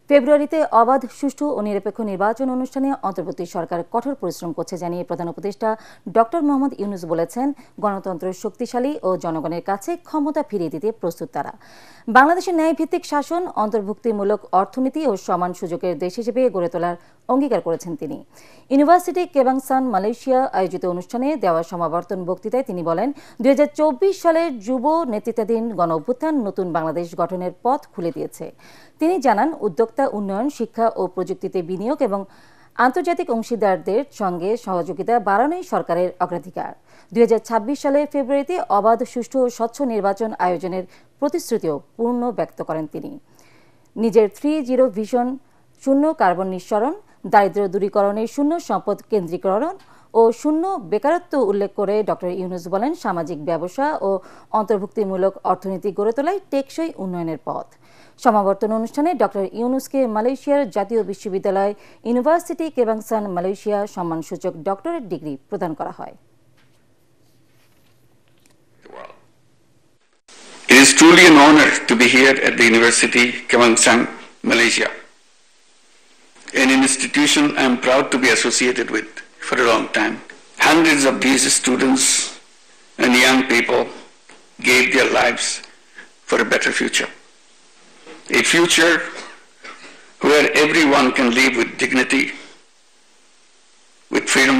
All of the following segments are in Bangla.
ফেব্রুয়ারিতে অবাধ, সুষ্ঠু ও নিরপেক্ষ নির্বাচন অনুষ্ঠানে অন্তর্বর্তী সরকার কঠোর পরিশ্রম করছে জানিয়ে প্রধান উপদেষ্টা ডক্টর মোহাম্মদ ইউনূস বলেছেন, গণতন্ত্র শক্তিশালী ও জনগণের কাছে ক্ষমতা ফিরিয়ে দিতে প্রস্তুত তারা। বাংলাদেশের ন্যায়ভিত্তিক শাসন, অন্তর্ভুক্তিমূলক অর্থনীতি ও সমান সুযোগের দেশ হিসেবে গড়ে তোলার অঙ্গীকার করেছেন তিনি। ইউনিভার্সিটি কেবাংসান মালয়েশিয়া আয়োজিত অনুষ্ঠানে দেওয়া সমাবর্তন বক্তৃতায় তিনি বলেন, ২০২৪ সালের যুব নেতৃত্বাধীন গণ অভ্যুত্থান নতুন বাংলাদেশ গঠনের পথ খুলে দিয়েছে। তিনি জানান, উদ্যোক্তা উন্নয়ন, শিক্ষা ও প্রযুক্তিতে বিনিয়োগ এবং আন্তর্জাতিক অংশীদারদের সঙ্গে সহযোগিতা বাড়ানোই সরকারের অগ্রাধিকার। ২০২৬ সালের ফেব্রুয়ারিতে অবাধ, সুষ্ঠু ও স্বচ্ছ নির্বাচন আয়োজনের প্রতিশ্রুতিও পূর্ণ ব্যক্ত করেন তিনি। নিজের ৩-0 ভিশন, শূন্য কার্বন নিঃসরণ, দারিদ্র্য দূরীকরণের শূন্য সম্পদ কেন্দ্রীকরণ ও শূন্য বেকারত্ব উল্লেখ করে ডক্টর ইউনূস বলেন, সামাজিক ব্যবসা ও অন্তর্ভুক্তিমূলক অর্থনীতি গড়ে তোলাই টেকসই উন্নয়নের পথ। সমাবর্তন অনুষ্ঠানে ডক্টর ইউনূসকে মালয়েশিয়ার জাতীয় বিশ্ববিদ্যালয় ইউনিভার্সিটি কেবাংসান মালয়েশিয়া সম্মানসূচক ডক্টরেট ডিগ্রি প্রদান করা হয়। It is truly an honor to be here at the University Kebangsaan, Malaysia, an institution I am proud to be associated with for a long time. Hundreds of these students and young people gave their lives for a better future. A future where everyone can live with dignity, with freedom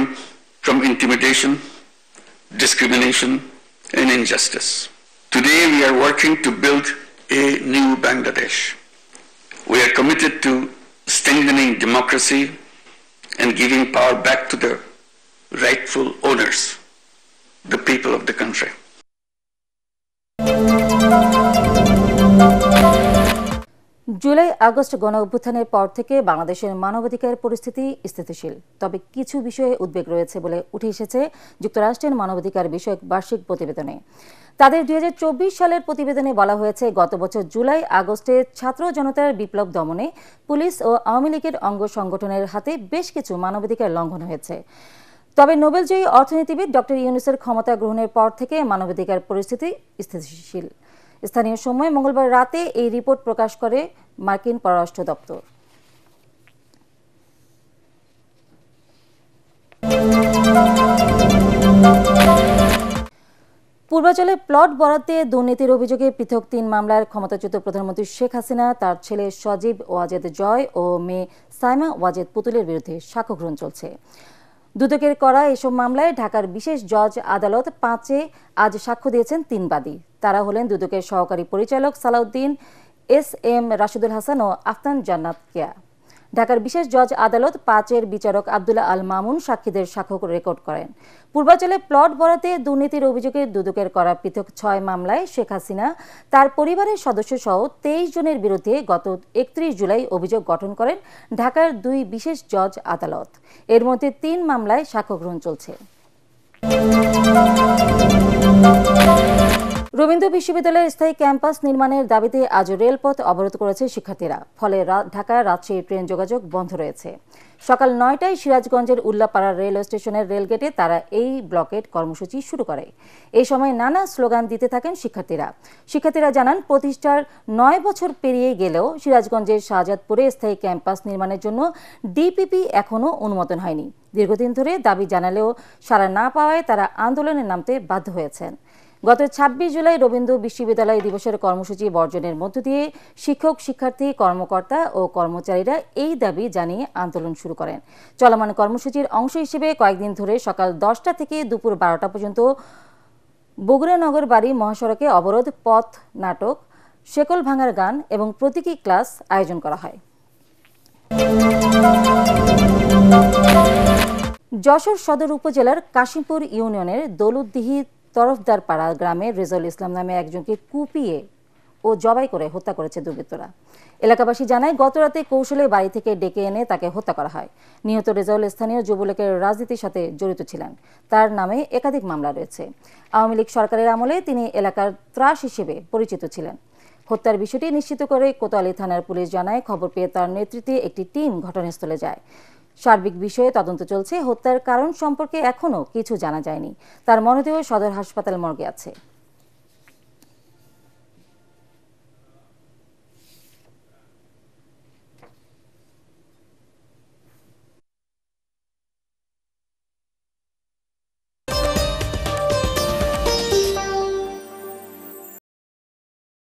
from intimidation, discrimination, and injustice. Today we are working to build a new Bangladesh. We are committed to strengthening democracy and giving power back to the rightful owners, the people of the country. July August গণ অভ্যুত্থানের পর থেকে বাংলাদেশের মানবাধিকার পরিস্থিতি স্থিতিশীল, তবে কিছু বিষয়ে উদ্বেগ রয়েছে বলে উঠে এসেছে যুক্তরাষ্ট্রের মানবাধিকার বিষয়ক বার্ষিক প্রতিবেদনে। তাদের ২০২৪ সালের প্রতিবেদনে বলা হয়েছে, গত বছর জুলাই আগস্টে ছাত্র জনতার বিপ্লব দমনে পুলিশ ও আওয়ামী লীগের অঙ্গ সংগঠনের হাতে বেশ কিছু মানবাধিকার লঙ্ঘন হয়েছে। তবে নোবেলজয়ী অর্থনীতিবিদ ডক্টর ইউনূসের ক্ষমতা গ্রহণের পর থেকে মানবাধিকার পরিস্থিতি স্থিতিশীল। স্থানীয় সময় মঙ্গলবার রাতে এই রিপোর্ট প্রকাশ করে মার্কিন পররাষ্ট্র দপ্তর। পূর্বাঞ্চলে প্লট বরাদ্দে দুর্নীতির অভিযোগে পৃথক ৩ মামলার ক্ষমতাচ্যুত প্রধানমন্ত্রী শেখ হাসিনা, তার ছেলে সজীব ওয়াজেদ জয় ও মেয়ে সাইমা ওয়াজেদ পুতুলের বিরুদ্ধে সাক্ষ্য গ্রহণ চলছে। দুদকের করা এসব মামলায় ঢাকার বিশেষ জজ আদালত ৫-এ আজ সাক্ষ্য দিয়েছেন ৩ বাদী। তারা হলেন দুদকের সহকারী পরিচালক সালাউদ্দিন, এস.এম. রাশিদুল হাসান ও আফতান জান্নাত কেয়া। ঢাকার বিশেষ জজ আদালত ৫-এর বিচারক আব্দুল্লাহ আল মামুন সাক্ষীদের সাক্ষ্য রেকর্ড করেন। পূর্বাঞ্চলে প্লট বরাদ্দে দুর্নীতির অভিযোগে দুদকের করা পৃথক ৬ মামলায় শেখ হাসিনা, তার পরিবারের সদস্য সহ ২৩ জনের বিরুদ্ধে গত ৩১ জুলাই অভিযোগ গঠন করেন ঢাকার ২ বিশেষ জজ আদালত। এর মধ্যে ৩ মামলায় সাক্ষ্য গ্রহণ চলছে। রবীন্দ্র বিশ্ববিদ্যালয়ের স্থায়ী ক্যাম্পাস নির্মাণের দাবিতে আজ রেলপথ অবরোধ করেছে শিক্ষার্থীরা। ফলে ঢাকা রাজশাহী ট্রেন যোগাযোগ বন্ধ রয়েছে। সকাল ৯টায় সিরাজগঞ্জের উল্লাপাড়া রেল স্টেশনের রেলগেটে তারা এই ব্লকেট কর্মসূচি শুরু করে। এই সময় নানা স্লোগান দিতে থাকেন শিক্ষার্থীরা জানান, প্রতিষ্ঠার ৯ বছর পেরিয়ে গেলেও সিরাজগঞ্জের শাহজাদপুরে স্থায়ী ক্যাম্পাস নির্মাণের জন্য ডিপিপি এখনও অনুমোদন হয়নি। দীর্ঘদিন ধরে দাবি জানালেও সাড়া না পাওয়ায় তারা আন্দোলনে নামতে বাধ্য হয়েছেন। গত ২৬ জুলাই রবীন্দ্র বিশ্ববিদ্যালয় দিবসের কর্মসূচি বর্জনের মধ্য দিয়ে শিক্ষক, শিক্ষার্থী, কর্মকর্তা ও কর্মচারীরা এই দাবি জানিয়ে আন্দোলন শুরু করেন। চলমান কর্মসূচির অংশ হিসেবে কয়েকদিন ধরে সকাল ১০টা থেকে দুপুর ১২টা পর্যন্ত বগুড়ানগর বাড়ি মহাসড়কে অবরোধ, পথ নাটক, শেকল ভাঙার গান এবং প্রতীকী ক্লাস আয়োজন করা হয়। যশোর সদর উপজেলার কাশিমপুর ইউনিয়নের দৌলতদিহি তরফদারপাড়া গ্রামের রেজাউল ইসলাম নামে একজনকে কুপিয়ে ও জবাই করে হত্যা করেছে দুর্বৃত্তরা। এলাকাবাসী জানায়, গতরাতে কৌশলে বাড়ি থেকে ডেকে এনে তাকে হত্যা করা হয়। নিহত রেজাউল স্থানীয় যুবলীগের রাজনীতির সাথে জড়িত ছিলেন। তার নামে একাধিক মামলা রয়েছে। আওয়ামী লীগ সরকারের আমলে তিনি এলাকার ত্রাস হিসেবে পরিচিত ছিলেন। হত্যার বিষয়টি নিশ্চিত করে কোতোয়ালি থানার পুলিশ জানায়, খবর পেয়ে তার নেতৃত্বে একটি টিম ঘটনাস্থলে যায়। সার্বিক বিষয়ে তদন্ত চলছে। হত্যার কারণ সম্পর্কে এখনও কিছু জানা যায়নি। তার মরদেহ সদর হাসপাতাল মর্গে আছে।